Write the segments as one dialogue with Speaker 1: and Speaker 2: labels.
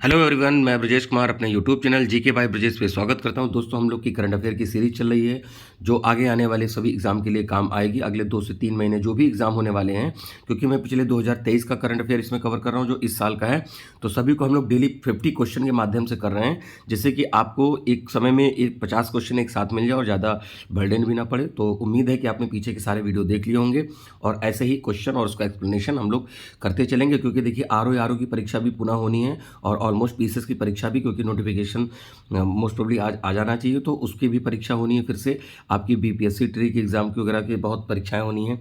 Speaker 1: Hello everyone, मैं ब्रजेश कुमार अपने YouTube channel GK by Brajesh पे स्वागत करता हूं। दोस्तों, हम लोग की करंट अफेयर की सीरीज चल रही है जो आगे आने वाले सभी एग्जाम के लिए काम आएगी। अगले 2 से 3 महीने जो भी एग्जाम होने वाले हैं, क्योंकि मैं पिछले 2023 का करंट अफेयर इसमें कवर कर रहा हूं जो इस साल का है, तो सभी को हम लोग डेली 50 क्वेश्चन के माध्यम से कर रहे हैं, जिससे कि आपको एक समय में 50 क्वेश्चन एक साथ मिल जाए और ज़्यादा बर्डन भी ना पड़े। तो उम्मीद है कि आपने पीछे के सारे वीडियो देख लिए होंगे और ऐसे ही क्वेश्चन और उसका एक्सप्लेनेशन हम लोग करते चलेंगे, क्योंकि देखिए आर की परीक्षा भी पुनः होनी है और ऑलमोस्ट पीसीएस की परीक्षा भी, क्योंकि नोटिफिकेशन मोस्ट प्रोबेबली आज आ जाना चाहिए, तो उसकी भी परीक्षा होनी है। फिर से आपकी बीपीएससी ट्री की एग्जाम की वगैरह की बहुत परीक्षाएं होनी हैं,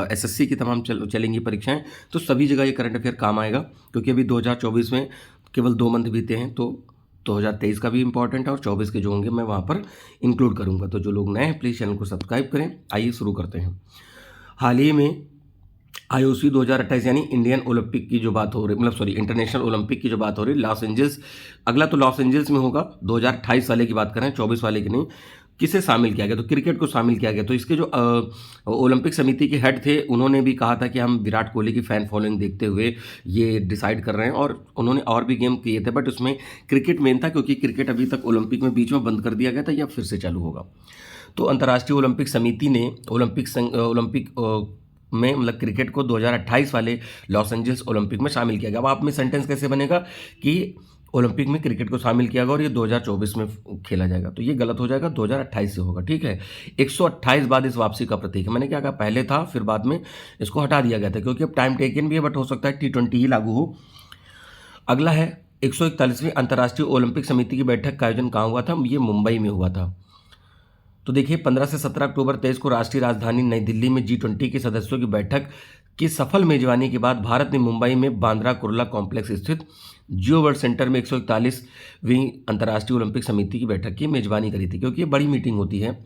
Speaker 1: एसएससी की तमाम चलेंगी परीक्षाएं। तो सभी जगह ये करंट अफेयर काम आएगा, क्योंकि अभी 2024 में केवल 2 मंथ बीते हैं, तो 2023 का भी इंपॉर्टेंट है और 24 के जो होंगे मैं वहाँ पर इंक्लूड करूँगा। तो जो लोग नए हैं प्लीज़ चैनल को सब्सक्राइब करें। आइए शुरू करते हैं। हाल ही में आईओसी 2028 यानी इंडियन ओलंपिक की जो बात हो रही, मतलब सॉरी इंटरनेशनल ओलंपिक की जो बात हो रही, लॉस एंजल्स, अगला तो लॉस एंजल्स में होगा। 2028 वाले की बात करें, 24 वाले की नहीं। किसे शामिल किया गया? तो क्रिकेट को शामिल किया गया। तो इसके जो ओलंपिक समिति के हेड थे, उन्होंने भी कहा था कि हम विराट कोहली की फैन फॉलोइंग देखते हुए ये डिसाइड कर रहे हैं, और उन्होंने और भी गेम किए थे, बट उसमें क्रिकेट मेन था, क्योंकि क्रिकेट अभी तक ओलंपिक में बीच में बंद कर दिया गया था या फिर से चालू होगा। तो अंतर्राष्ट्रीय ओलंपिक समिति ने ओलंपिक में मतलब क्रिकेट को 2028 वाले लॉस एंजल्स ओलंपिक में शामिल किया गया। अब आप में सेंटेंस कैसे बनेगा कि ओलंपिक में क्रिकेट को शामिल किया गया और ये 2024 में खेला जाएगा? तो ये गलत हो जाएगा, 2028 से होगा। ठीक है, 128 बाद इस वापसी का प्रतीक है। मैंने क्या कहा, पहले था फिर बाद में इसको हटा दिया गया था, क्योंकि अब टाइम टेकन भी है, बट हो सकता है T20 ही लागू हो। अगला है 141वीं अंतर्राष्ट्रीय ओलंपिक समिति की बैठक का आयोजन कहाँ हुआ था? ये मुंबई में हुआ था। तो देखिए 15 से 17 अक्टूबर 23 को राष्ट्रीय राजधानी नई दिल्ली में G20 के सदस्यों की बैठक की सफल मेजबानी के बाद भारत ने मुंबई में बांद्रा कुर्ला कॉम्प्लेक्स स्थित जियो वर्ल्ड सेंटर में 141वीं अंतर्राष्ट्रीय ओलंपिक समिति की बैठक की मेजबानी करी थी, क्योंकि ये बड़ी मीटिंग होती है।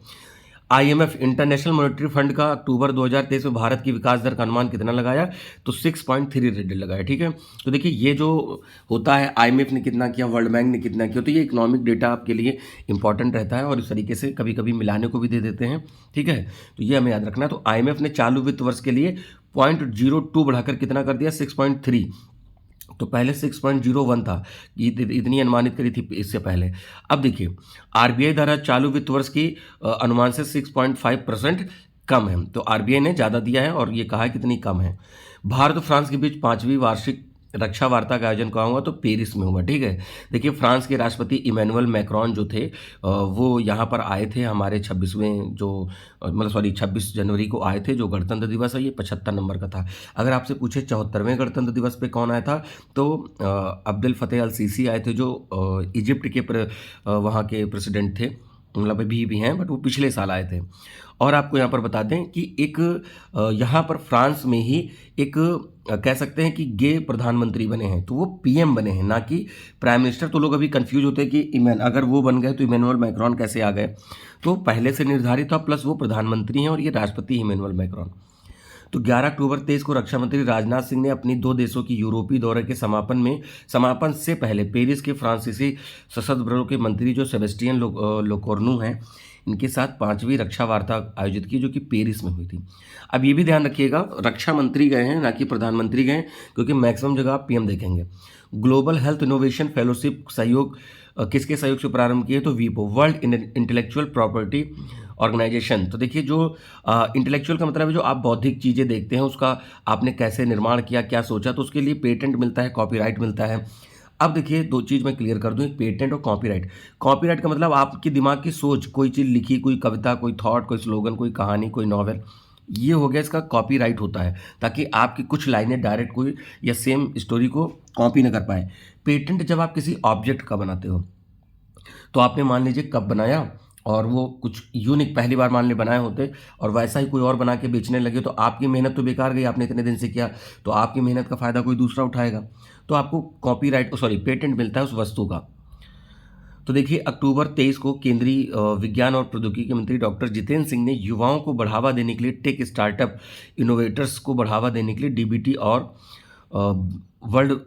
Speaker 1: आईएमएफ इंटरनेशनल मॉनेटरी फंड का अक्टूबर 2023 में भारत की विकास दर का अनुमान कितना लगाया? तो 6.3 लगाया। ठीक है, तो देखिए ये जो होता है, आईएमएफ ने कितना किया, वर्ल्ड बैंक ने कितना किया, तो ये इकोनॉमिक डेटा आपके लिए इंपॉर्टेंट रहता है और इस तरीके से कभी कभी मिलाने को भी दे देते हैं। ठीक है, तो ये हमें याद रखना है। तो आईएमएफ ने चालू वित्त वर्ष के लिए 0.02 बढ़ाकर कितना कर दिया? 6.3। तो पहले 6.01 था, इतनी अनुमानित करी थी इससे पहले। अब देखिए आरबीआई द्वारा चालू वित्त वर्ष की अनुमान से 6.5% कम है, तो आरबीआई ने ज़्यादा दिया है और ये कहा है कितनी कम है। भारत और फ्रांस के बीच 5वीं वार्षिक रक्षा वार्ता का आयोजन कहाँ हुआ? तो पेरिस में हुआ। ठीक है, देखिए फ्रांस के राष्ट्रपति इमैनुअल मैक्रोन जो थे, वो यहाँ पर आए थे हमारे 26वें जो मतलब सॉरी 26 जनवरी को आए थे, जो गणतंत्र दिवस है, ये 75 नंबर का था। अगर आपसे पूछे 74वें गणतंत्र दिवस पे कौन आया था, तो अब्दुल फतेह अल सीसी आए थे, जो इजिप्ट के वहाँ के प्रेसिडेंट थे, मतलब अभी भी हैं, बट वो पिछले साल आए थे। और आपको यहाँ पर बता दें कि एक यहाँ पर फ्रांस में ही एक कह सकते हैं कि गे प्रधानमंत्री बने हैं, तो वो पीएम बने हैं, ना कि प्राइम मिनिस्टर। तो लोग अभी कंफ्यूज होते हैं कि अगर वो बन गए तो इमैनुअल मैक्रोन कैसे आ गए? तो पहले से निर्धारित था, प्लस वो प्रधानमंत्री हैं और ये राष्ट्रपति इमैनुअल मैक्रोन। तो 11 अक्टूबर 23 को रक्षा मंत्री राजनाथ सिंह ने अपनी 2 देशों की यूरोपीय दौरे के समापन से पहले पेरिस के फ्रांसीसी सशस्त्र बलों के मंत्री जो सेबेस्टियन लोकोर्नू हैं, इनके साथ 5वीं रक्षा वार्ता आयोजित की, जो कि पेरिस में हुई थी। अब ये भी ध्यान रखिएगा, रक्षा मंत्री गए हैं, ना कि प्रधानमंत्री गए, क्योंकि मैक्सिमम जगह आप पीएम देखेंगे। ग्लोबल हेल्थ इनोवेशन फेलोशिप सहयोग किसके सहयोग से प्रारंभ किए? तो वीपो, वर्ल्ड इंटेलेक्चुअल प्रॉपर्टी ऑर्गेनाइजेशन। तो देखिए जो इंटेलेक्चुअल का मतलब है जो आप बौद्धिक चीज़ें देखते हैं, उसका आपने कैसे निर्माण किया, क्या सोचा, तो उसके लिए पेटेंट मिलता है, कॉपीराइट मिलता है। अब देखिए 2 चीज़ मैं क्लियर कर दूं, एक पेटेंट और कॉपीराइट। कॉपीराइट का मतलब आपकी दिमाग की सोच, कोई चीज़ लिखी, कोई कविता, कोई थॉट, कोई स्लोगन, कोई कहानी, कोई नॉवेल, ये हो गया, इसका कॉपीराइट होता है, ताकि आपकी कुछ लाइनें डायरेक्ट कोई या सेम स्टोरी को कॉपी ना कर पाए। पेटेंट जब आप किसी ऑब्जेक्ट का बनाते हो, तो आपने मान लीजिए कप बनाया और वो कुछ यूनिक पहली बार मान ली बनाए होते और वैसा ही कोई और बना के बेचने लगे, तो आपकी मेहनत तो बेकार गई, आपने इतने दिन से किया, तो आपकी मेहनत का फ़ायदा कोई दूसरा उठाएगा। तो आपको पेटेंट मिलता है उस वस्तु का। तो देखिए अक्टूबर 23 को केंद्रीय विज्ञान और प्रौद्योगिकी मंत्री डॉक्टर जितेंद्र सिंह ने युवाओं को बढ़ावा देने के लिए टेक स्टार्टअप इनोवेटर्स को बढ़ावा देने के लिए डीबीटी और वर्ल्ड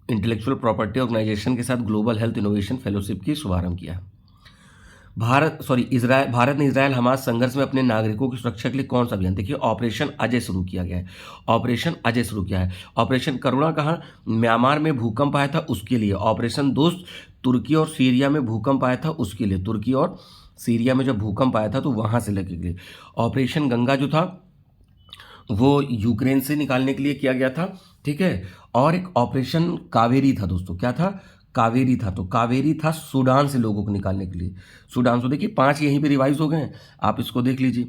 Speaker 1: इंटेलेक्चुअल प्रॉपर्टी ऑर्गेनाइजेशन के साथ ग्लोबल हेल्थ इनोवेशन फेलोशिप की शुभारंभ किया। भारत ने इजराइल हमास संघर्ष में अपने नागरिकों की सुरक्षा के लिए कौन सा अभियान, देखिए ऑपरेशन अजय शुरू किया गया है। ऑपरेशन अजय शुरू किया है। ऑपरेशन करुणा कहाँ, म्यांमार में भूकंप आया था उसके लिए। ऑपरेशन दोस्त तुर्की और सीरिया में भूकंप आया था उसके लिए, तुर्की और सीरिया में जब भूकंप आया था तो वहाँ से लेके के लिए। ऑपरेशन गंगा जो था वो यूक्रेन से निकालने के लिए किया गया था, ठीक है। और एक ऑपरेशन कावेरी था दोस्तों, क्या था, कावेरी था। तो कावेरी था सूडान से लोगों को निकालने के लिए, सूडान से। देखिए 5 यहीं पे रिवाइज हो गए हैं, आप इसको देख लीजिए।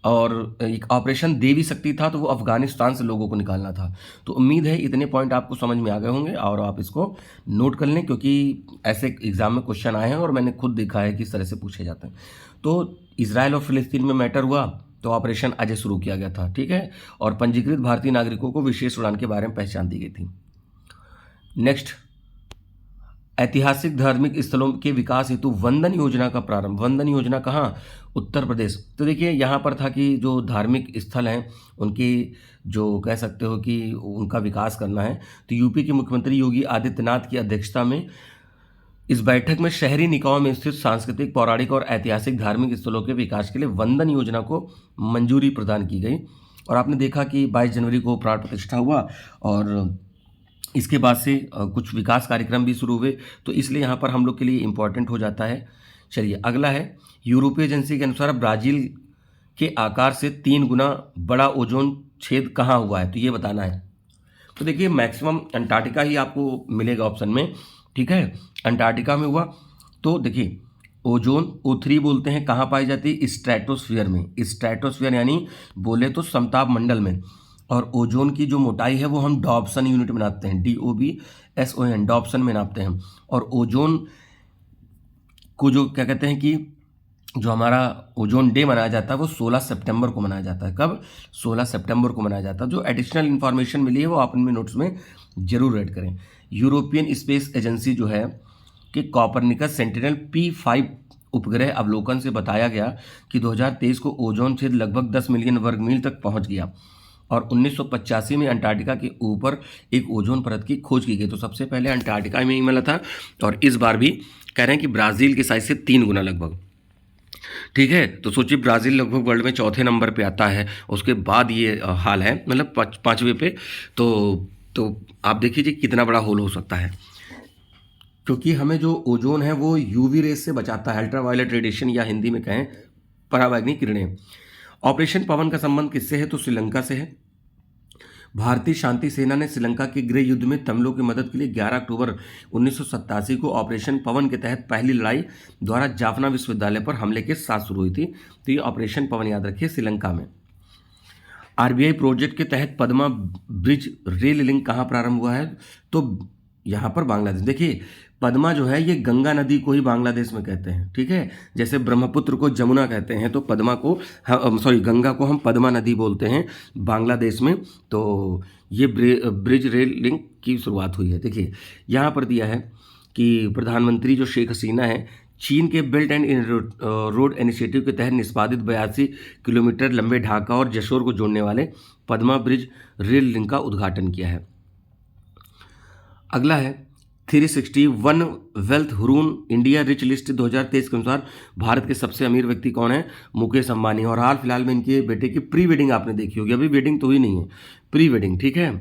Speaker 1: और एक ऑपरेशन देवी शक्ति था, तो वो अफगानिस्तान से लोगों को निकालना था। तो उम्मीद है इतने पॉइंट आपको समझ में आ गए होंगे और आप इसको नोट कर लें, क्योंकि ऐसे एग्जाम में क्वेश्चन आए हैं और मैंने खुद देखा है कि इस तरह से पूछे जाते हैं। तो इजराइल और फिलिस्तीन में मैटर हुआ तो ऑपरेशन अजय शुरू किया गया था, ठीक है। और पंजीकृत भारतीय नागरिकों को विशेष उड़ान के बारे में पहचान दी गई थी। नेक्स्ट, ऐतिहासिक धार्मिक स्थलों के विकास हेतु वंदन योजना का प्रारंभ। वंदन योजना कहाँ, उत्तर प्रदेश। तो देखिए यहाँ पर था कि जो धार्मिक स्थल हैं उनकी जो कह सकते हो कि उनका विकास करना है। तो यूपी के मुख्यमंत्री योगी आदित्यनाथ की अध्यक्षता में इस बैठक में शहरी निकायों में स्थित सांस्कृतिक, पौराणिक और ऐतिहासिक धार्मिक स्थलों के विकास के लिए वंदन योजना को मंजूरी प्रदान की गई। और आपने देखा कि 22 जनवरी को प्राण प्रतिष्ठा हुआ और इसके बाद से कुछ विकास कार्यक्रम भी शुरू हुए, तो इसलिए यहाँ पर हम लोग के लिए इम्पॉर्टेंट हो जाता है। चलिए अगला है, यूरोपीय एजेंसी के अनुसार ब्राज़ील के आकार से 3 गुना बड़ा ओजोन छेद कहाँ हुआ है, तो ये बताना है। तो देखिए मैक्सिमम अंटार्कटिका ही आपको मिलेगा ऑप्शन में, ठीक है, अंटार्कटिका में हुआ। तो देखिए ओजोन O3 बोलते हैं, कहाँ पाई जाती है, स्ट्रेटोस्फीयर में। स्ट्रेटोस्फीयर यानी बोले तो समताप मंडल में। और ओजोन की जो मोटाई है वो हम डॉप्सन यूनिट में नापते हैं, DOBSON, डॉप्सन में नापते हैं। और ओजोन को जो क्या कहते हैं कि जो हमारा ओजोन डे मनाया जाता है वो 16 सितंबर को मनाया जाता है। कब, 16 सितंबर को मनाया जाता है। जो एडिशनल इन्फॉर्मेशन मिली है वो आप इनमें नोट्स में जरूर ऐड करें। यूरोपियन स्पेस एजेंसी जो है कि कॉपरनिकस सेंटिनल P5 उपग्रह अवलोकन से बताया गया कि 2023 को ओजोन छेद लगभग 10 मिलियन वर्ग मील तक पहुंच गया और 1985 में अंटार्कटिका के ऊपर एक ओजोन परत की खोज की गई। तो सबसे पहले अंटार्कटिका में ही मिला था और इस बार भी कह रहे हैं कि ब्राज़ील के साइज से 3 गुना लगभग, ठीक है। तो सोचिए ब्राज़ील लगभग वर्ल्ड में 4थे नंबर पे आता है, उसके बाद ये हाल है, मतलब 5वें पे। तो आप देखिए कितना बड़ा होल हो सकता है, क्योंकि हमें जो ओजोन है वो यूवी रेस से बचाता है, अल्ट्रावायलेट रेडिएशन या हिंदी में कहें पराबैंगनी किरणें। ऑपरेशन पवन का संबंध किससे है, तो श्रीलंका से है। भारतीय शांति सेना ने श्रीलंका के गृह युद्ध में तमिलों की मदद के लिए 11 अक्टूबर 1987 को ऑपरेशन पवन के तहत पहली लड़ाई द्वारा जाफना विश्वविद्यालय पर हमले के साथ शुरू हुई थी। तो ये ऑपरेशन पवन याद रखिए, श्रीलंका में। आरबीआई प्रोजेक्ट के तहत पद्मा ब्रिज रेल लिंक कहाँ प्रारंभ हुआ है, तो यहाँ पर बांग्लादेश। देखिए पद्मा जो है ये गंगा नदी को ही बांग्लादेश में कहते हैं, ठीक है। जैसे ब्रह्मपुत्र को जमुना कहते हैं तो पद्मा को गंगा को हम पद्मा नदी बोलते हैं बांग्लादेश में। तो ये ब्रिज रेल लिंक की शुरुआत हुई है। देखिए यहाँ पर दिया है कि प्रधानमंत्री जो शेख हसीना है चीन के बेल्ट एंड रोड इनिशिएटिव के तहत निष्पादित 82 किलोमीटर लंबे ढाका और जशोर को जोड़ने वाले पद्मा ब्रिज रेल लिंक का उद्घाटन किया है। अगला है 361 wealth Hurun India rich list 2023 के अनुसार भारत के सबसे अमीर व्यक्ति कौन है, मुकेश अंबानी। और हाल फिलहाल में इनके बेटे की प्री वेडिंग आपने देखी होगी, अभी वेडिंग तो ही नहीं है, प्री वेडिंग, ठीक है।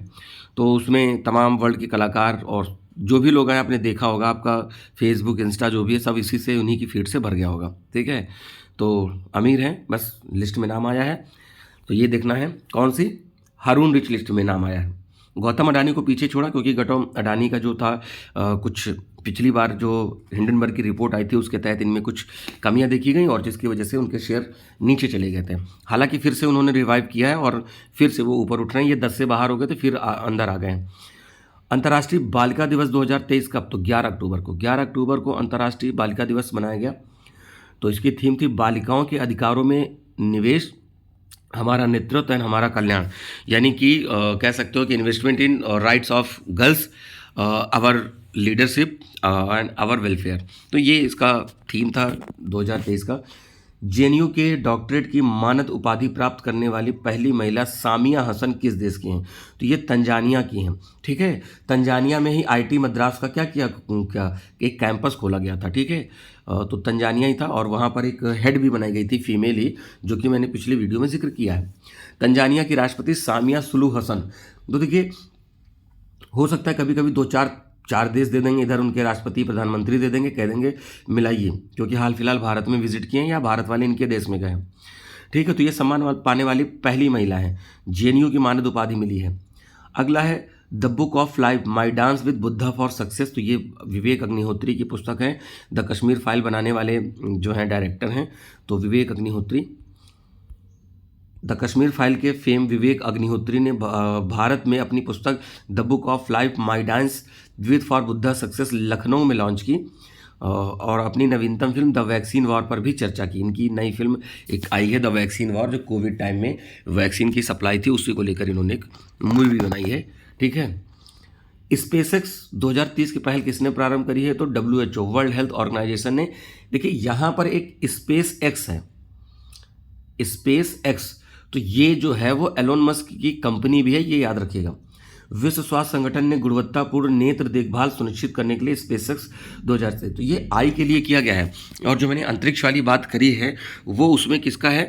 Speaker 1: तो उसमें तमाम वर्ल्ड के कलाकार और जो भी लोग हैं आपने देखा होगा, आपका फेसबुक इंस्टा जो भी है सब इसी से उन्हीं की फीड से भर गया होगा, ठीक है। तो अमीर हैं, बस लिस्ट में नाम आया है तो ये देखना है कौन सी, हारून रिच लिस्ट में नाम आया है। गौतम अडानी को पीछे छोड़ा क्योंकि गौतम अडानी का जो था कुछ पिछली बार जो हिंडनबर्ग की रिपोर्ट आई थी उसके तहत इनमें कुछ कमियां देखी गई और जिसकी वजह से उनके शेयर नीचे चले गए थे। हालांकि फिर से उन्होंने रिवाइव किया है और फिर से वो ऊपर उठ रहे हैं। ये 10 से बाहर हो गए थे फिर अंदर आ गए हैं। अंतर्राष्ट्रीय बालिका दिवस 2023 कब, तो 11 अक्टूबर को। 11 अक्टूबर को अंतर्राष्ट्रीय बालिका दिवस मनाया गया। तो इसकी थीम थी बालिकाओं के अधिकारों में निवेश, हमारा नेतृत्व एंड हमारा कल्याण। यानी कि कह सकते हो कि investment in rights of girls, our leadership and our welfare. तो ये इसका थीम था 2023 का। जेएनयू के डॉक्टरेट की मानद उपाधि प्राप्त करने वाली पहली महिला सामिया हसन किस देश की हैं? तो ये तंजानिया की हैं। ठीक है, तंजानिया में ही आईटी मद्रास का क्या एक कैंपस खोला गया था। ठीक है, तो तंजानिया ही था और वहाँ पर एक हेड भी बनाई गई थी फीमेल ही, जो कि मैंने पिछले वीडियो में जिक्र किया है। तंजानिया की राष्ट्रपति सामिया सुलू हसन। तो देखिए, हो सकता है कभी कभी दो चार देश दे देंगे, इधर उनके राष्ट्रपति प्रधानमंत्री दे देंगे, कह देंगे मिलाइए, क्योंकि हाल फिलहाल भारत में विजिट किए हैं या भारत वाले इनके देश में गए हैं। ठीक है, तो ये सम्मान पाने वाली पहली महिला है, जेएनयू की मानद उपाधि मिली है। अगला है the book of life my dance with Buddha for success. तो ये विवेक अग्निहोत्री की पुस्तक है। द कश्मीर फाइल बनाने वाले जो हैं डायरेक्टर हैं, तो विवेक अग्निहोत्री। द कश्मीर फाइल के फेम विवेक अग्निहोत्री ने भारत में अपनी पुस्तक the book of life my dance with for Buddha success Lucknow में लॉन्च की और अपनी नवीनतम फिल्म द वैक्सीन वॉर पर भी चर्चा की। इनकी नई फिल्म एक आई है द वैक्सीन वॉर, जो कोविड टाइम में वैक्सीन की सप्लाई थी उसी को लेकर इन्होंने एक मूवी बनाई है। ठीक है, स्पेसएक्स 2030 की पहल किसने प्रारंभ करी है? तो WHO वर्ल्ड हेल्थ ऑर्गेनाइजेशन ने। देखिए यहाँ पर एक स्पेस एक्स है, स्पेस एक्स, तो ये जो है वो एलोन मस्क की कंपनी भी है, ये याद रखिएगा। विश्व स्वास्थ्य संगठन ने गुणवत्तापूर्ण नेत्र देखभाल सुनिश्चित करने के लिए स्पेसएक्स 2000 से, तो ये आई के लिए किया गया है। और जो मैंने अंतरिक्ष वाली बात करी है वो उसमें किसका है?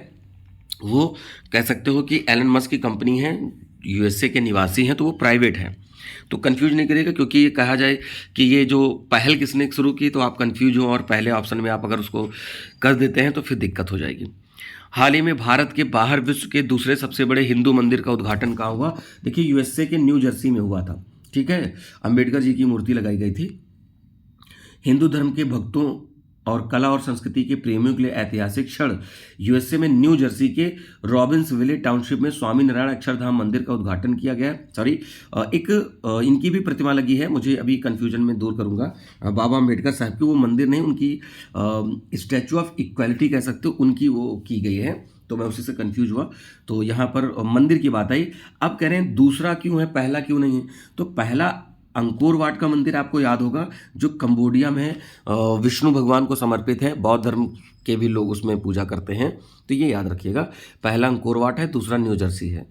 Speaker 1: वो कह सकते हो कि एलन मस्क की कंपनी है, यूएसए के निवासी हैं, तो वो प्राइवेट है। तो कंफ्यूज नहीं करिएगा, क्योंकि ये कहा जाए कि ये जो पहल किसने शुरू की तो आप कंफ्यूज हो और पहले ऑप्शन में आप अगर उसको कर देते हैं तो फिर दिक्कत हो जाएगी। हाल ही में भारत के बाहर विश्व के दूसरे सबसे बड़े हिंदू मंदिर का उद्घाटन कहाँ हुआ? देखिए यूएसए के न्यू जर्सी में हुआ था। ठीक है, अंबेडकर जी की मूर्ति लगाई गई थी। हिंदू धर्म के भक्तों और कला और संस्कृति के प्रेमियों के लिए ऐतिहासिक क्षण, यूएसए में न्यू जर्सी के रॉबिन्सविले टाउनशिप में स्वामी नारायण अक्षरधाम मंदिर का उद्घाटन किया गया। इनकी भी प्रतिमा लगी है, मुझे अभी कंफ्यूजन में दूर करूंगा। बाबा अम्बेडकर साहब की वो मंदिर नहीं, उनकी स्टैचू ऑफ इक्वालिटी कह सकते हो, उनकी वो की गई है, तो मैं उसी से कंफ्यूज हुआ। तो यहाँ पर मंदिर की बात आई। अब कह रहे हैं दूसरा क्यों है, पहला क्यों नहीं है? तो पहला अंकोर वाट का मंदिर आपको याद होगा, जो कंबोडिया में विष्णु भगवान को समर्पित है, बौद्ध धर्म के भी लोग उसमें पूजा करते हैं, तो ये याद रखिएगा। पहला अंकोर वाट है, दूसरा न्यू जर्सी है।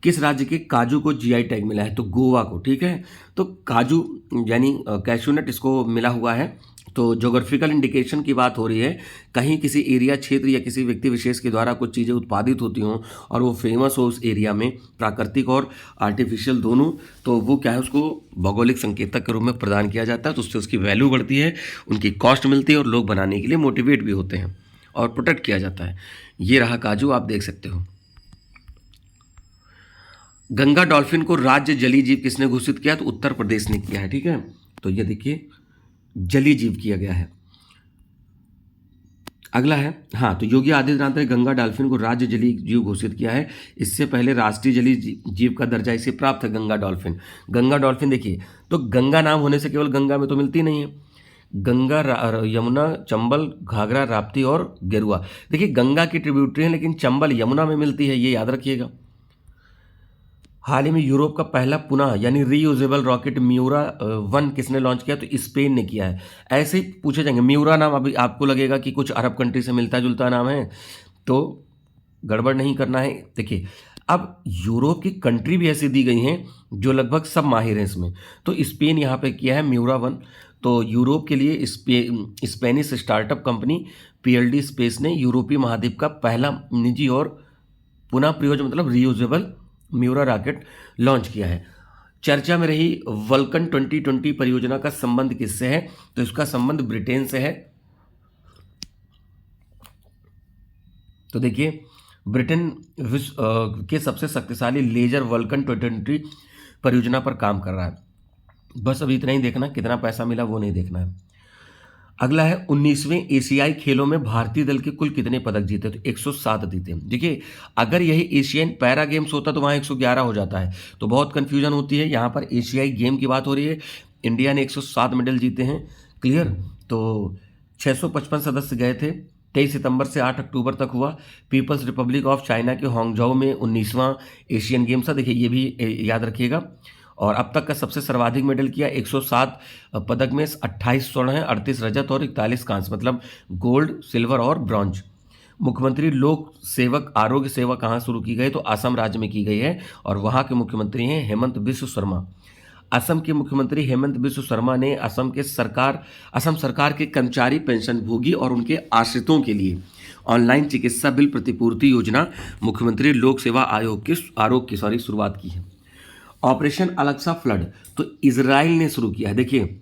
Speaker 1: किस राज्य के काजू को जीआई टैग मिला है? तो गोवा को। ठीक है, तो काजू यानी कैशूनट इसको मिला हुआ है। तो जोग्राफिकल इंडिकेशन की बात हो रही है, कहीं किसी एरिया, क्षेत्र या किसी व्यक्ति विशेष के द्वारा कुछ चीज़ें उत्पादित होती हों और वो फेमस हो उस एरिया में, प्राकृतिक और आर्टिफिशियल दोनों, तो वो क्या है, उसको भौगोलिक संकेतक के रूप में प्रदान किया जाता है। तो उससे उसकी वैल्यू बढ़ती है, उनकी कॉस्ट मिलती है और लोग बनाने के लिए मोटिवेट भी होते हैं और प्रोटेक्ट किया जाता है। ये रहा काजू, आप देख सकते हो। गंगा डॉल्फिन को राज्य जलीय जीव किसने घोषित किया? तो उत्तर प्रदेश ने किया है। ठीक है, तो ये देखिए जलीय जीव किया गया है। अगला है, हाँ, तो योगी आदित्यनाथ ने गंगा डॉल्फिन को राज्य जलीय जीव घोषित किया है। इससे पहले राष्ट्रीय जलीय जीव का दर्जा इसे प्राप्त है गंगा डॉल्फिन। गंगा डॉल्फिन देखिए, तो गंगा नाम होने से केवल गंगा में तो मिलती नहीं है, गंगा, यमुना, चंबल, घाघरा, राप्ती और गेरुआ। देखिए गंगा की ट्रिब्यूटरी है, लेकिन चंबल यमुना में मिलती है, ये याद रखिएगा। हाल ही में यूरोप का पहला पुनः यानी रीयूजेबल रॉकेट म्यूरा 1 किसने लॉन्च किया? तो स्पेन ने किया है। ऐसे ही पूछे जाएंगे, म्यूरा नाम अभी आपको लगेगा कि कुछ अरब कंट्री से मिलता जुलता नाम है, तो गड़बड़ नहीं करना है। देखिए अब यूरोप की कंट्री भी ऐसी दी गई हैं जो लगभग सब माहिर हैं इसमें, तो स्पेन यहाँ पे किया है म्यूरा 1। तो यूरोप के लिए Spanish startup company PLD space ने यूरोपीय महाद्वीप का पहला निजी और पुनः प्रयोज्य मतलब रीयूजेबल म्यूरा रॉकेट लॉन्च किया है। चर्चा में रही वल्कन 2020 परियोजना का संबंध किससे है? तो इसका संबंध ब्रिटेन से है। तो देखिए ब्रिटेन विश्व के सबसे शक्तिशाली लेजर वल्कन 2020 परियोजना पर काम कर रहा है। बस अभी इतना ही देखना, कितना पैसा मिला वो नहीं देखना है। अगला है 19वें एशियाई खेलों में भारतीय दल के कुल कितने पदक जीते? तो 107 जीते। देखिए अगर यही एशियन पैरा गेम्स होता तो वहाँ 111 हो जाता है, तो बहुत कन्फ्यूजन होती है। यहाँ पर एशियाई गेम की बात हो रही है, इंडिया ने 107 मेडल जीते हैं। क्लियर? तो 655 सदस्य गए थे। 23 सितंबर से 8 अक्टूबर तक हुआ। पीपल्स रिपब्लिक ऑफ चाइना के हांगझाओ में 19वां एशियन गेम्स था। देखिए ये भी याद रखिएगा। और अब तक का सबसे सर्वाधिक मेडल किया 107 पदक में 28 स्वर्ण हैं, 38 रजत और 41 कांस्य, मतलब गोल्ड, सिल्वर और ब्रॉन्ज। मुख्यमंत्री लोक सेवक आरोग्य सेवा कहाँ शुरू की गई? तो असम राज्य में की गई है और वहाँ के मुख्यमंत्री हैं हेमंत बिस्व शर्मा। असम के मुख्यमंत्री हेमंत बिस्व शर्मा ने असम सरकार के कर्मचारी पेंशनभोगी और उनके आश्रितों के लिए ऑनलाइन चिकित्सा बिल प्रतिपूर्ति योजना मुख्यमंत्री लोक सेवा आयोग की शुरुआत की है। ऑपरेशन अलक्सा फ्लड तो इजराइल ने शुरू किया है। देखिए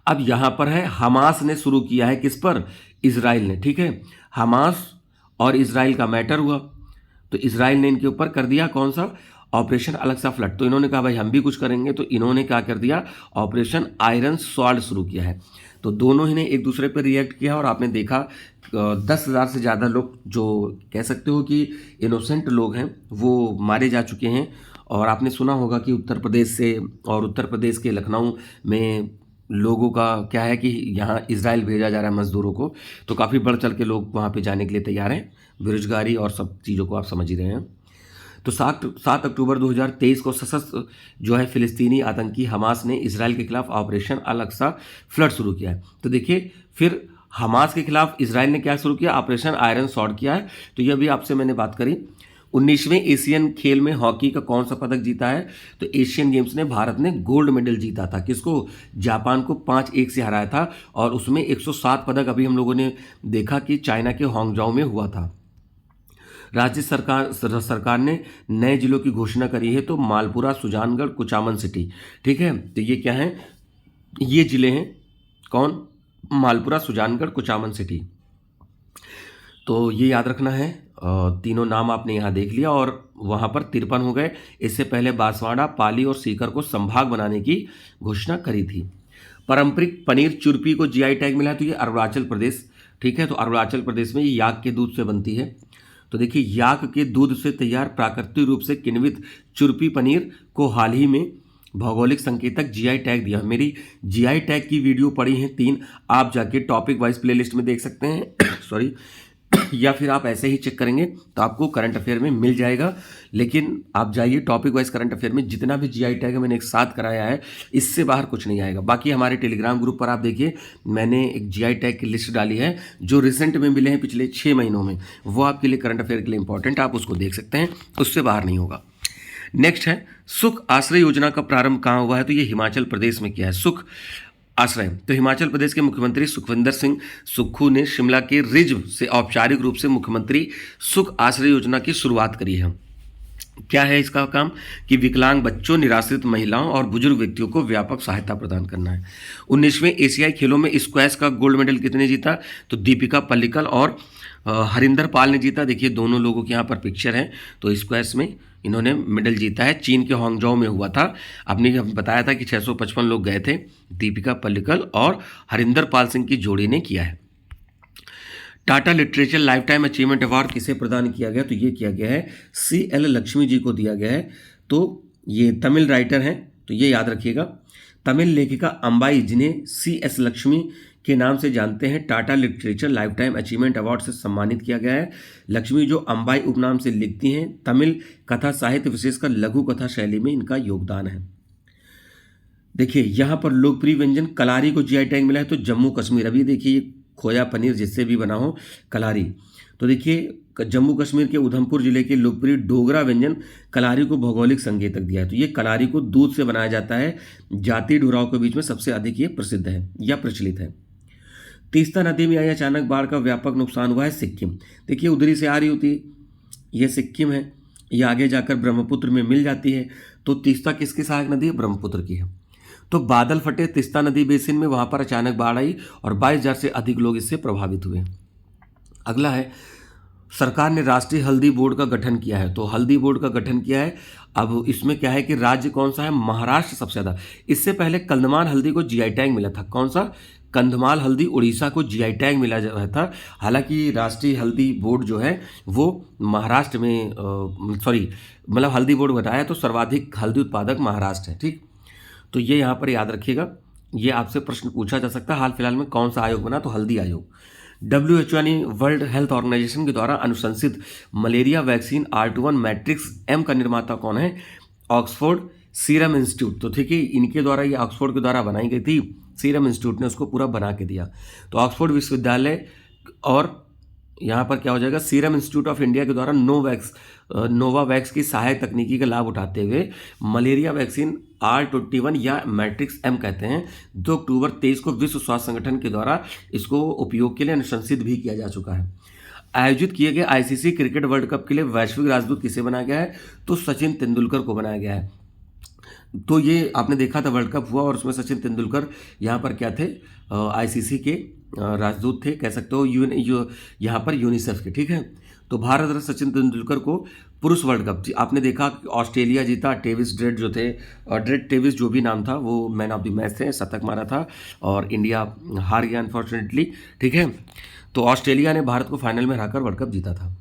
Speaker 1: अब यहां पर है हमास ने शुरू किया है, किस पर? इजराइल ने, ठीक है। हमास और इजराइल का मैटर हुआ तो इजराइल ने इनके ऊपर कर दिया कौन सा? Operation Al-Aqsa flood. तो इन्होंने कहा भाई हम भी कुछ करेंगे, तो इन्होंने क्या कर दिया? ऑपरेशन आयरन स्वॉर्ड शुरू किया है। तो दोनों ही ने एक दूसरे पर रिएक्ट किया और आपने देखा 10,000 से ज़्यादा लोग, जो कह सकते हो कि इनोसेंट लोग हैं, वो मारे जा चुके हैं। और आपने सुना होगा कि उत्तर प्रदेश से और उत्तर प्रदेश के लखनऊ में लोगों का क्या है कि यहाँ इजराइल भेजा जा रहा है मजदूरों को, तो काफ़ी बढ़ चढ़ के लोग वहाँ पे जाने के लिए तैयार हैं। बेरोजगारी और सब चीज़ों को आप समझ ही रहे हैं। तो 7 अक्टूबर 2023 को सशस्त्र जो है फिलिस्तीनी आतंकी हमास ने इसराइल के खिलाफ ऑपरेशन अल अक्सा फ्लड शुरू किया है। तो देखिए फिर हमास के खिलाफ इसराइल ने क्या शुरू किया? ऑपरेशन आयरन स्वॉर्ड किया है। तो ये भी आपसे मैंने बात करी। 19वें एशियन खेल में हॉकी का कौन सा पदक जीता है? तो एशियन गेम्स ने भारत ने गोल्ड मेडल जीता था। किसको? जापान को 5-1 से हराया था और उसमें 107 पदक अभी हम लोगों ने देखा कि चाइना के हांगझाओ में हुआ था। राज्य सरकार ने नए जिलों की घोषणा करी है, तो मालपुरा, सुजानगढ़, कुचामन सिटी, ठीक है। तो ये क्या है? ये जिले हैं कौन? मालपुरा, सुजानगढ़, कुचामन सिटी। तो ये याद रखना है। तीनों नाम आपने यहाँ देख लिया और वहाँ पर 53 हो गए। इससे पहले बांसवाड़ा, पाली और सीकर को संभाग बनाने की घोषणा करी थी। पारंपरिक पनीर चुरपी को जीआई टैग मिला है, तो ये अरुणाचल प्रदेश, ठीक है। तो अरुणाचल प्रदेश में ये याक के दूध से बनती है। तो देखिए याक के दूध से तैयार प्राकृतिक रूप से किण्वित चुरपी पनीर को हाल ही में भौगोलिक संकेतक जीआई टैग दिया। मेरी जीआई टैग की वीडियो पड़ी हैं 3, आप जाके टॉपिक वाइज प्लेलिस्ट में देख सकते हैं सॉरी या फिर आप ऐसे ही चेक करेंगे तो आपको करंट अफेयर में मिल जाएगा। लेकिन आप जाइए टॉपिक वाइज करंट अफेयर में, जितना भी जीआई टैग है मैंने एक साथ कराया है, इससे बाहर कुछ नहीं आएगा। बाकी हमारे टेलीग्राम ग्रुप पर आप देखिए मैंने एक जीआई टैग की लिस्ट डाली है जो रिसेंट में मिले हैं पिछले 6 महीनों में, वो आपके लिए करंट अफेयर के लिए इंपॉर्टेंट, आप उसको देख सकते हैं, उससे बाहर नहीं होगा। नेक्स्ट है सुख आश्रय योजना का प्रारंभ कहाँ हुआ है? तो ये हिमाचल प्रदेश में किया है सुख आश्रय। तो हिमाचल प्रदेश के मुख्यमंत्री सुखविंदर सिंह सुक्खू ने शिमला के रिज से औपचारिक रूप से मुख्यमंत्री सुख आश्रय योजना की शुरुआत करी है। क्या है इसका काम? कि विकलांग बच्चों, निराश्रित महिलाओं और बुजुर्ग व्यक्तियों को व्यापक सहायता प्रदान करना है। 19वें एशियाई खेलों में स्क्वैश का गोल्ड मेडल कितने जीता? तो दीपिका पल्लिकल और हरिंदर पाल ने जीता। देखिए दोनों लोगों के यहाँ पर पिक्चर है। तो स्क्वैश में इन्होंने मेडल जीता है, चीन के हांगझाओ में हुआ था। आपने बताया था कि 655 लोग गए थे। दीपिका पल्लिकल और हरिंदर पाल सिंह की जोड़ी ने किया है। Tata literature life time achievement award किसे प्रदान किया गया? तो ये किया गया है CL लक्ष्मी जी को दिया गया है। तो ये तमिल राइटर हैं, तो ये याद रखिएगा। तमिल लेखिका अंबाई, जिन्हें CS लक्ष्मी के नाम से जानते हैं, Tata literature life time achievement award से सम्मानित किया गया है। लक्ष्मी जो अंबाई उपनाम से लिखती हैं, तमिल कथा साहित्य विशेषकर लघु कथा शैली में इनका योगदान है। देखिए यहाँ पर लोकप्रिय व्यंजन कलारी को जीआई टैग मिला है, तो जम्मू कश्मीर। अभी देखिए खोया पनीर जिससे भी बना हो कलारी। तो देखिए जम्मू कश्मीर के उधमपुर जिले के लोकप्रिय डोगरा व्यंजन कलारी को भौगोलिक संकेतक दिया है। तो ये कलारी को दूध से बनाया जाता है। जाति ढुराव के बीच में सबसे अधिक ये प्रसिद्ध है या प्रचलित है। तीस्ता नदी में आई अचानक बाढ़ का व्यापक नुकसान हुआ है सिक्किम। देखिए उधरी से आ रही होती है, यह सिक्किम है, ये आगे जाकर ब्रह्मपुत्र में मिल जाती है। तो तीस्ता किसकी सहायक नदी है? ब्रह्मपुत्र की है। तो बादल फटे तीस्ता नदी बेसिन में, वहां पर अचानक बाढ़ आई और 22,000 से अधिक लोग इससे प्रभावित हुए। अगला है सरकार ने राष्ट्रीय हल्दी बोर्ड का गठन किया है। तो हल्दी बोर्ड का गठन किया है। अब इसमें क्या है कि राज्य कौन सा है? महाराष्ट्र सबसे ज़्यादा। इससे पहले कंधमाल हल्दी को जीआई टैग मिला था। कौन सा? कंधमाल हल्दी उड़ीसा को जीआई टैग मिला था। हालांकि राष्ट्रीय हल्दी बोर्ड जो है वो महाराष्ट्र में मतलब हल्दी बोर्ड बताया तो सर्वाधिक हल्दी उत्पादक महाराष्ट्र है, ठीक। तो ये यहाँ पर याद रखिएगा, ये आपसे प्रश्न पूछा जा सकता है। हाल फिलहाल में कौन सा आयोग बना? तो हल्दी आयोग। WHO यानी वर्ल्ड हेल्थ ऑर्गेनाइजेशन के द्वारा अनुशंसित malaria vaccine R21 matrix M का निर्माता कौन है? Oxford serum institute. तो ठीक है, इनके द्वारा ये ऑक्सफोर्ड के द्वारा बनाई गई थी। सीरम इंस्टीट्यूट ने उसको पूरा बना के दिया। तो ऑक्सफोर्ड विश्वविद्यालय और यहाँ पर क्या हो जाएगा, सीरम इंस्टीट्यूट ऑफ इंडिया के द्वारा नोवावैक्स की सहायक तकनीकी का लाभ उठाते हुए मलेरिया वैक्सीन R21 या मैट्रिक्स M कहते हैं 2 अक्टूबर 23 को विश्व स्वास्थ्य संगठन के द्वारा इसको उपयोग के लिए अनुशंसित भी किया जा चुका है। आयोजित किए गए आईसीसी क्रिकेट वर्ल्ड कप के लिए वैश्विक राजदूत किसे बनाया गया है, तो सचिन तेंदुलकर को बनाया गया है। तो ये आपने देखा था वर्ल्ड कप हुआ और उसमें सचिन तेंदुलकर यहाँ पर क्या थे, आईसीसी के राजदूत थे, कह सकते हो यहाँ पर यूनिसेफ के, ठीक है। तो भारत रत्न सचिन तेंदुलकर को पुरुष वर्ल्ड कप आपने देखा कि ऑस्ट्रेलिया जीता, टेविस ड्रेड जो थे, ड्रेड टेविस जो भी नाम था, वो मैन ऑफ द मैच थे, शतक मारा था और इंडिया हार गया अनफॉर्चुनेटली, ठीक है। तो ऑस्ट्रेलिया ने भारत को फाइनल में हराकर वर्ल्ड कप जीता था।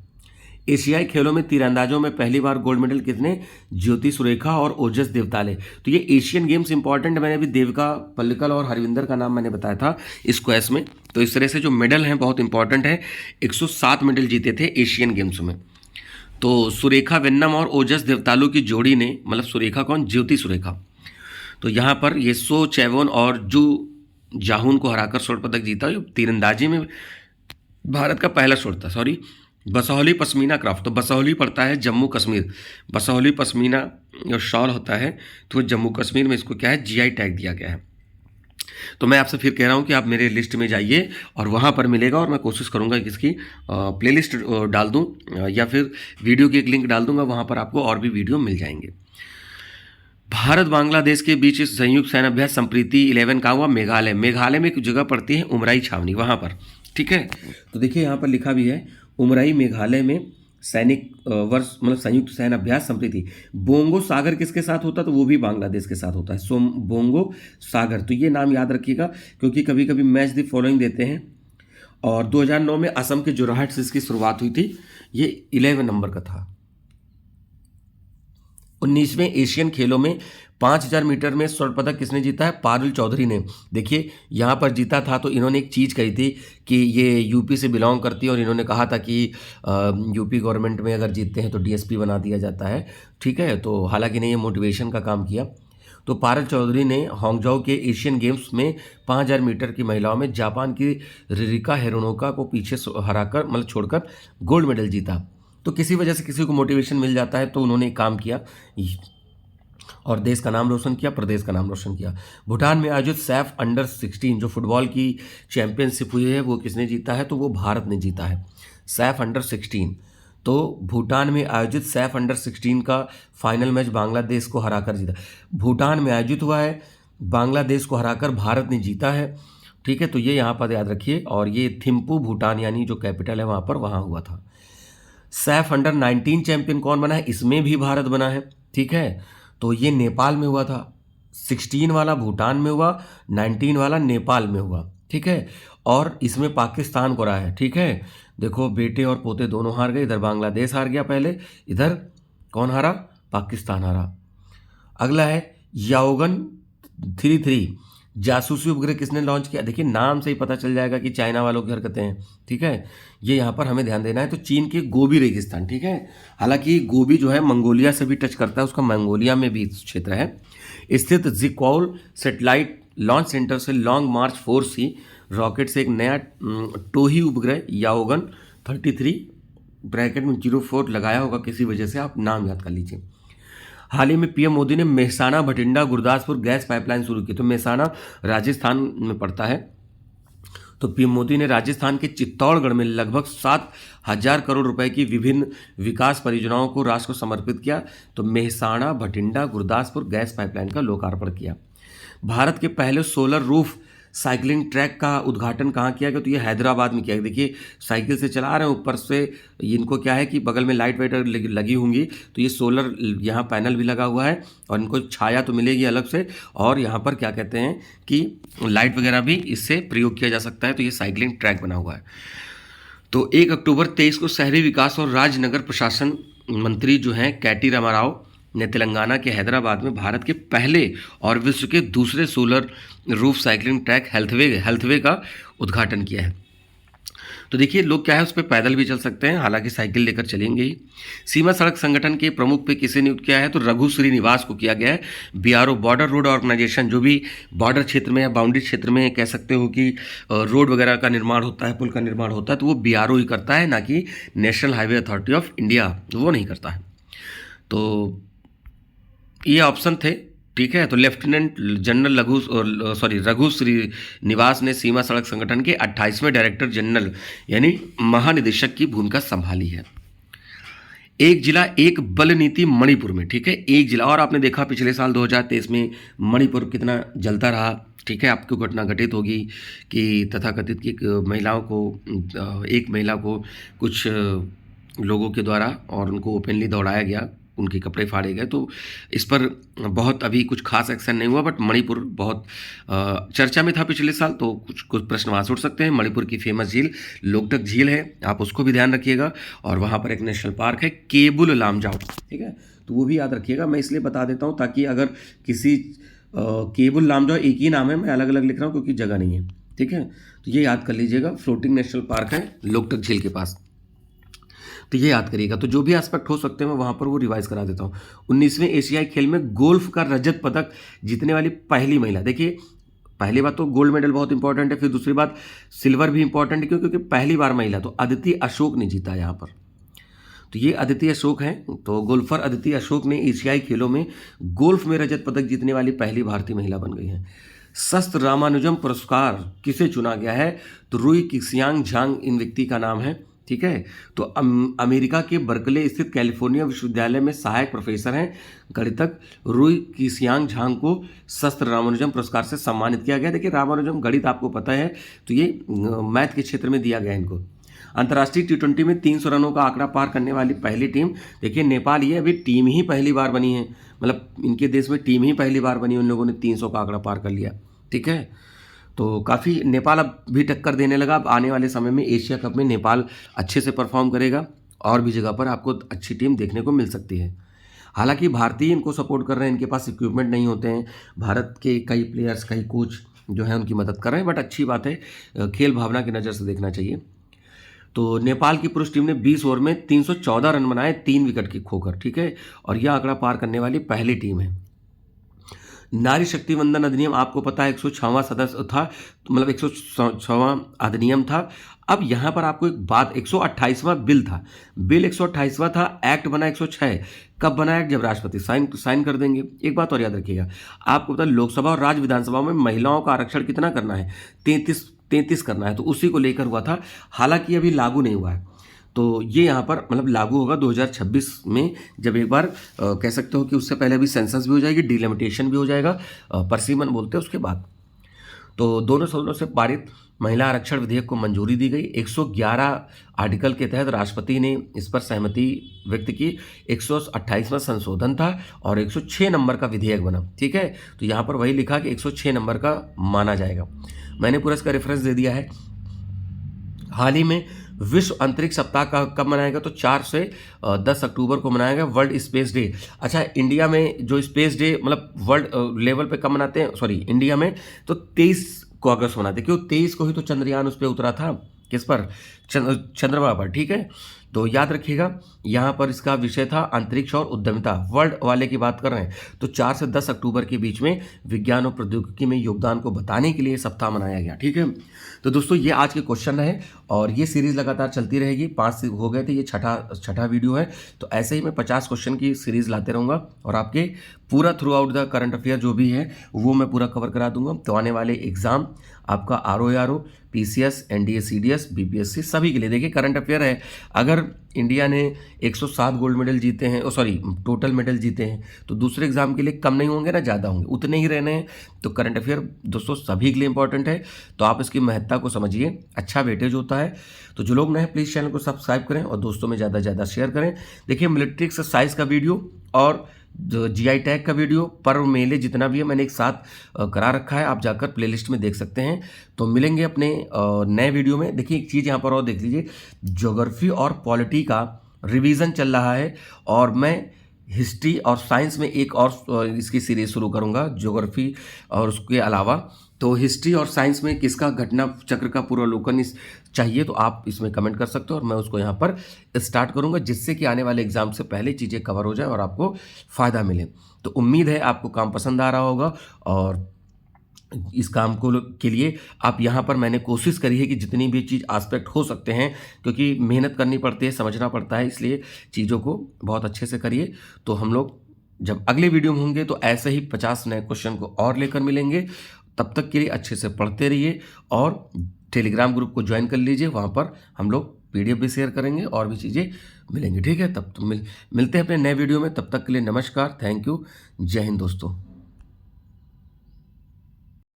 Speaker 1: एशियाई खेलों में तीरंदाजों में पहली बार गोल्ड मेडल किसने, ज्योति सुरेखा और ओजस देवताले। तो ये एशियन गेम्स इंपॉर्टेंट, मैंने अभी देविका पल्लिकल और हरविंदर का नाम मैंने बताया था इस क्वेश्चन में। तो इस तरह से जो मेडल हैं बहुत इंपॉर्टेंट है। 107 मेडल जीते थे एशियन गेम्स में। तो सुरेखा वेन्नम और ओजस देवतालू की जोड़ी ने, मतलब सुरेखा कौन, ज्योति सुरेखा, तो यहाँ पर ये सो चैवोन और जू जाहून को हराकर स्वर्ण पदक जीता। तीरंदाजी में भारत का पहला स्वर्ण था। सॉरी, बसौली पश्मीना क्राफ्ट, तो बसौली पड़ता है जम्मू कश्मीर, बसौली पश्मीना जो शॉल होता है तो जम्मू कश्मीर में इसको क्या है, जीआई टैग दिया गया है। तो मैं आपसे फिर कह रहा हूँ कि आप मेरे लिस्ट में जाइए और वहाँ पर मिलेगा, और मैं कोशिश करूँगा कि इसकी प्लेलिस्ट डाल दूँ या फिर वीडियो की एक लिंक डाल दूँगा, वहाँ पर आपको और भी वीडियो मिल जाएंगे। भारत बांग्लादेश के बीच इस संयुक्त सैन्य अभ्यास संप्रीति 11 का हुआ मेघालय। मेघालय में एक जगह पड़ती है उमराई छावनी, वहाँ पर, ठीक है। तो देखिए यहाँ पर लिखा भी है उमराई मेघालय में सैनिक वर्ष, मतलब संयुक्त सैन्य अभ्यास संप्रीति। बोंगो सागर किसके साथ होता है, तो वो भी बांग्लादेश के साथ होता है, सो बोंगो सागर। तो ये नाम याद रखिएगा क्योंकि कभी कभी मैच द फॉलोइंग देते हैं। और 2009 में असम के जोरहाट से इसकी शुरुआत हुई थी, ये 11 नंबर का था। 19वें एशियन खेलों में 5000 मीटर में स्वर्ण पदक किसने जीता है, पारुल चौधरी ने। देखिए यहाँ पर जीता था तो इन्होंने एक चीज़ कही थी कि ये यूपी से बिलोंग करती है और इन्होंने कहा था कि यूपी गवर्नमेंट में अगर जीतते हैं तो डीएसपी बना दिया जाता है, ठीक है। तो हालांकि ने ये मोटिवेशन का काम किया। तो पारुल चौधरी ने हांगझाऊ के एशियन गेम्स में 5000 मीटर की महिलाओं में जापान की रिरिका हिरोनोका को पीछे हराकर, मतलब छोड़कर गोल्ड मेडल जीता। तो किसी वजह से किसी को मोटिवेशन मिल जाता है, तो उन्होंने काम किया और देश का नाम रोशन किया, प्रदेश का नाम रोशन किया। भूटान में आयोजित सैफ अंडर 16 जो फुटबॉल की चैंपियनशिप हुई है वो किसने जीता है, तो वो भारत ने जीता है, सैफ अंडर 16। तो भूटान में आयोजित सैफ अंडर 16 का फाइनल मैच बांग्लादेश को हराकर जीता। भूटान में आयोजित हुआ है, बांग्लादेश को हराकर भारत ने जीता है, ठीक है। तो ये यहाँ पर याद रखिए। और ये थिम्पू भूटान यानी जो कैपिटल है वहाँ पर, वहाँ हुआ था। सैफ अंडर 19 चैंपियन कौन बना है, इसमें भी भारत बना है, ठीक है। तो ये नेपाल में हुआ था, 16 वाला भूटान में हुआ, 19 वाला नेपाल में हुआ, ठीक है। और इसमें पाकिस्तान को रहा है, ठीक है। देखो बेटे और पोते दोनों हार गए, इधर बांग्लादेश हार गया पहले, इधर कौन हारा, पाकिस्तान हारा। अगला है याओगन 33 जासूसी उपग्रह किसने लॉन्च किया। देखिए नाम से ही पता चल जाएगा कि चाइना वालों की हरकतें हैं, ठीक है। ये यहाँ पर हमें ध्यान देना है। तो चीन के गोबी रेगिस्तान, ठीक है। हालांकि गोबी जो है मंगोलिया से भी टच करता है, उसका मंगोलिया में भी क्षेत्र है, स्थित जिक्वाउल सेटेलाइट लॉन्च सेंटर से लॉन्ग मार्च 4C रॉकेट से एक नया टोही उपग्रह याओगन 33 ब्रैकेट में 04 लगाया होगा, किसी वजह से आप नाम याद कर लीजिए। हाल ही में पीएम मोदी ने मेहसाना भटिंडा गुरदासपुर गैस पाइपलाइन शुरू की। तो मेहसाना राजस्थान में पड़ता है। तो पीएम मोदी ने राजस्थान के चित्तौड़गढ़ में लगभग 7000 करोड़ रुपए की विभिन्न विकास परियोजनाओं को राष्ट्र को समर्पित किया। तो मेहसाना भटिंडा गुरदासपुर गैस पाइपलाइन का लोकार्पण किया। भारत के पहले सोलर रूफ साइकिलिंग ट्रैक का उद्घाटन कहाँ किया गया, तो ये हैदराबाद में किया गया। देखिए साइकिल से चला रहे हैं, ऊपर से इनको क्या है कि बगल में लाइट वाइट लगी होंगी, तो ये सोलर यहाँ पैनल भी लगा हुआ है और इनको छाया तो मिलेगी अलग से, और यहाँ पर क्या कहते हैं कि लाइट वगैरह भी इससे प्रयोग किया जा सकता है। तो ये साइकिलिंग ट्रैक बना हुआ है। तो 1 अक्टूबर 23 को शहरी विकास और राजनगर प्रशासन मंत्री जो हैं कैटी रामाराव ने तेलंगाना के हैदराबाद में भारत के पहले और विश्व के दूसरे solar roof cycling track healthway का उद्घाटन किया है। तो देखिए लोग क्या है उस पर पैदल भी चल सकते हैं, हालांकि साइकिल लेकर चलेंगे ही। सीमा सड़क संगठन के प्रमुख पे किसे नियुक्त किया है, तो रघु श्रीनिवास को किया गया है। बीआरओ बॉर्डर रोड ऑर्गेनाइजेशन, जो भी बॉर्डर क्षेत्र में या बाउंड्री क्षेत्र में कह सकते हो कि रोड वगैरह का निर्माण होता है, पुल का निर्माण होता है, तो वो बीआरओ ही करता है, ना कि national highway authority of India, वो नहीं करता है। तो ये ऑप्शन थे, ठीक है। तो लेफ्टिनेंट जनरल रघु श्रीनिवास ने सीमा सड़क संगठन के 28वें डायरेक्टर जनरल यानी महानिदेशक की भूमिका संभाली है। एक जिला एक बल नीति मणिपुर में, ठीक है, एक जिला। और आपने देखा पिछले साल 2023 में मणिपुर कितना जलता रहा, ठीक है। आपको घटना घटित होगी कि तथाकथित की एक महिला को कुछ लोगों के द्वारा और उनको ओपनली दौड़ाया गया, उनके कपड़े फाड़े गए। तो इस पर बहुत अभी कुछ खास एक्शन नहीं हुआ, बट मणिपुर बहुत चर्चा में था पिछले साल, तो कुछ प्रश्न वहाँ से उठ सकते हैं। मणिपुर की फेमस झील लोकटक झील है, आप उसको भी ध्यान रखिएगा। और वहाँ पर एक नेशनल पार्क है केबुल लामजाओ, ठीक है, तो वो भी याद रखिएगा। मैं इसलिए बता देता हूँ ताकि अगर किसी केबुल लामजाओ एक ही नाम है, मैं अलग अलग लिख रहा हूँ क्योंकि जगह नहीं है, ठीक है। तो ये याद कर लीजिएगा, फ्लोटिंग नेशनल पार्क है लोकटक झील के पास, तो ये याद करिएगा। तो जो भी एस्पेक्ट हो सकते हैं मैं वहाँ पर वो रिवाइज करा देता हूँ। 19वें एशियाई खेल में गोल्फ का रजत पदक जीतने वाली पहली महिला, देखिए पहली बात तो गोल्ड मेडल बहुत इंपॉर्टेंट है, फिर दूसरी बात सिल्वर भी इंपॉर्टेंट है, क्योंकि पहली बार महिला, तो अदिति अशोक ने जीता यहाँ पर। तो ये अदिति अशोक हैं, तो गोल्फर अदिति अशोक ने एशियाई खेलों में गोल्फ में रजत पदक जीतने वाली पहली भारतीय महिला बन गई हैं। शस्त्र रामानुजम पुरस्कार किसे चुना गया है, तो रुई किसियांग झांग इन व्यक्ति का नाम है, ठीक है। तो अमेरिका के बर्कले स्थित कैलिफोर्निया विश्वविद्यालय में सहायक प्रोफेसर हैं गणितज्ञ रुई किसियांग झांग को शस्त्र रामानुजम पुरस्कार से सम्मानित किया गया। देखिए रामानुजम गणित आपको पता है, तो ये मैथ के क्षेत्र में दिया गया इनको। अंतर्राष्ट्रीय T20 में 300 रनों का आंकड़ा पार करने वाली पहली टीम, देखिए नेपाल, ये अभी टीम ही पहली बार बनी है, मतलब इनके देश में टीम ही पहली बार बनी, उन लोगों ने 300 का आंकड़ा पार कर लिया, ठीक है। तो काफ़ी नेपाल अब भी टक्कर देने लगा। अब आने वाले समय में एशिया कप में नेपाल अच्छे से परफॉर्म करेगा और भी जगह पर आपको अच्छी टीम देखने को मिल सकती है। हालांकि भारतीय इनको सपोर्ट कर रहे हैं, इनके पास इक्विपमेंट नहीं होते हैं, भारत के कई प्लेयर्स कई कोच जो है उनकी मदद कर रहे हैं, बट अच्छी बात है, खेल भावना की नज़र से देखना चाहिए। तो नेपाल की पुरुष टीम ने 20 ओवर में 314 रन बनाए 3 विकेट की खोकर, ठीक है, और यह आंकड़ा पार करने वाली पहली टीम है। नारी शक्ति वंदन अधिनियम आपको पता है 106वां सदस्य था, मतलब 106वां अधिनियम था। अब यहाँ पर आपको एक बात, 128वां बिल था, बिल 128वां था, एक्ट बना 106। कब बना एक्ट, जब राष्ट्रपति साइन कर देंगे। एक बात और याद रखिएगा, आपको पता है लोकसभा और राज्य विधानसभा में महिलाओं का आरक्षण कितना करना है, 33 करना है, तो उसी को लेकर हुआ था। हालांकि अभी लागू नहीं हुआ है, तो ये यहाँ पर मतलब लागू होगा 2026 में, जब एक बार कह सकते हो कि उससे पहले भी सेंसस भी हो जाएगी, डिलिमिटेशन भी हो जाएगा, परसीमन बोलते हैं उसके बाद। तो दोनों सदनों से पारित महिला आरक्षण विधेयक को मंजूरी दी गई। 111 आर्टिकल के तहत राष्ट्रपति ने इस पर सहमति व्यक्त की। 128वां संशोधन था और 106 नंबर का विधेयक बना, ठीक है। तो यहाँ पर वही लिखा कि 106 नंबर का माना जाएगा। मैंने पूरा इसका रेफरेंस दे दिया है। हाल ही में विश्व अंतरिक्ष सप्ताह का कब मनाएगा, तो 4 से 10 अक्टूबर को मनाएगा वर्ल्ड स्पेस डे। अच्छा, इंडिया में जो स्पेस डे मतलब वर्ल्ड लेवल पे कब मनाते हैं, सॉरी इंडिया में तो 23 को अगस्त मनाते हैं, क्यों 23 को ही तो चंद्रयान उस पर उतरा था, किस पर, चंद्रमा पर, ठीक है। तो याद रखिएगा यहाँ पर इसका विषय था अंतरिक्ष और उद्यमिता, वर्ल्ड वाले की बात कर रहे हैं। तो 4 से 10 अक्टूबर के बीच में विज्ञान और प्रौद्योगिकी में योगदान को बताने के लिए सप्ताह मनाया गया, ठीक है। तो दोस्तों ये आज के क्वेश्चन है और ये सीरीज़ लगातार चलती रहेगी। 5 हो गए थे, ये छठा वीडियो है। तो ऐसे ही मैं 50 क्वेश्चन की सीरीज़ लाते रहूँगा और आपके पूरा through out the current affair जो भी है वो मैं पूरा कवर करा दूंगा। तो आने वाले एग्जाम आपका RO PCS NDA CDS BPSC सभी के लिए देखिए करंट अफेयर है। अगर इंडिया ने 107 गोल्ड मेडल जीते हैं, टोटल मेडल जीते हैं, तो दूसरे एग्जाम के लिए कम नहीं होंगे ना, ज़्यादा होंगे, उतने ही रहने हैं। तो करंट अफेयर दोस्तों सभी के लिए इंपॉर्टेंट है, तो आप इसकी महत्ता को समझिए, अच्छा वेटेज होता है। तो जो लोग नए हैं प्लीज़ चैनल को सब्सक्राइब करें और दोस्तों में ज़्यादा से ज़्यादा शेयर करें। देखिए मिलिट्री एक्सरसाइज का वीडियो और जो GI टैग का वीडियो, पर्व मेले जितना भी है मैंने एक साथ करा रखा है, आप जाकर प्लेलिस्ट में देख सकते हैं। तो मिलेंगे अपने नए वीडियो में। देखिए एक चीज़ यहाँ पर और देख लीजिए, ज्योग्राफी और पॉलिटी का रिवीजन चल रहा है और मैं हिस्ट्री और साइंस में एक और इसकी सीरीज शुरू करूँगा ज्योग्राफी और उसके अलावा। तो हिस्ट्री और साइंस में किसका घटना चक्र का पूर्वावलोकन इस चाहिए तो आप इसमें कमेंट कर सकते हो और मैं उसको यहाँ पर स्टार्ट करूँगा, जिससे कि आने वाले एग्ज़ाम से पहले चीज़ें कवर हो जाए और आपको फ़ायदा मिले। तो उम्मीद है आपको काम पसंद आ रहा होगा और इस काम को के लिए आप यहाँ पर मैंने कोशिश करी है कि जितनी भी चीज़ एस्पेक्ट हो सकते हैं, क्योंकि मेहनत करनी पड़ती है, समझना पड़ता है, इसलिए चीज़ों को बहुत अच्छे से करिए। तो हम लोग जब अगले वीडियो में होंगे तो ऐसे ही 50 नए क्वेश्चन को और लेकर मिलेंगे। तब तक के लिए अच्छे से पढ़ते रहिए और टेलीग्राम ग्रुप को ज्वाइन कर लीजिए, वहाँ पर हम लोग पीडीएफ भी शेयर करेंगे और भी चीज़ें मिलेंगी। ठीक है, तब तो मिलते हैं अपने नए वीडियो में। तब तक के लिए नमस्कार, थैंक यू, जय हिंद दोस्तों।